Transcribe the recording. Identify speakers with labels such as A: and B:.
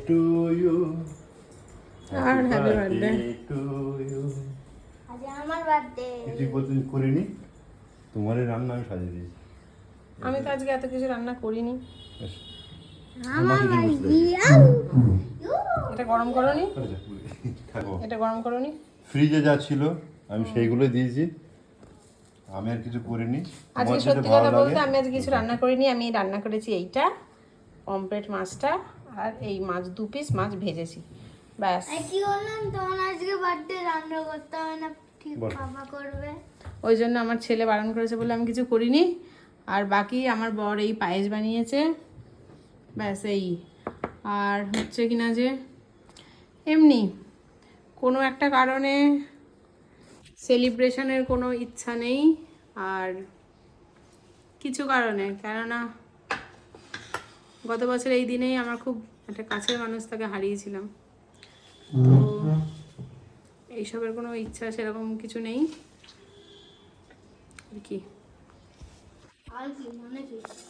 A: Two you
B: আর happy birthday
A: to you.
C: আজ আমার বার্থডে।
A: কিছু প্রতিদিন করিনি, তোমারই রান্না আমি সাজিয়ে দিয়েছি।
B: আমি তো আজকে এত কিছু রান্না করিনি।
A: বেশ,
C: আমার
A: তোমাকে কি বুঝতে
B: এটা গরম করনি?
A: হবে? থাকো।
B: এটা গরম করনি?
A: ফ্রিজে যা ছিল আমি সেইগুলোই দিয়েছি, আমি আর কিছু করিনি।
B: আজকে
A: তোমার যেটা
B: সত্যি
A: ভালো
B: কথা বলতে
A: লাগে
B: আমি আজকে কিছু রান্না করিনি। আমি রান্না করেছি এইটা, পমফ্রেট মাছটা, আর এই মাছ 2 পিস মাছ ভেজেছি, ব্যাস।
C: কি বললাম তোমার আজকে বার্থডে, রান্না করতে হবে না, ঠিক
A: বলো।
C: বাবা করবে।
B: ওই জন্য আমার ছেলে বারণ করেছে বলে আমি কিছু করিনি। আর বাকি আমার বর এই পায়েস বানিয়েছে, ব্যাস এই। আর হচ্ছে কিনা যে এমনি কোনো একটা কারণে সেলিব্রেশনের কোনো ইচ্ছা নেই। আর কিছু কারণে, কেননা গত বছর এই দিনেই আমার খুব একটা কাছের মানুষ তাকে হারিয়েছিলাম, তো এইসবের কোনো ইচ্ছা সেরকম কিছু নেই আর কি।
C: আর কি মনে কি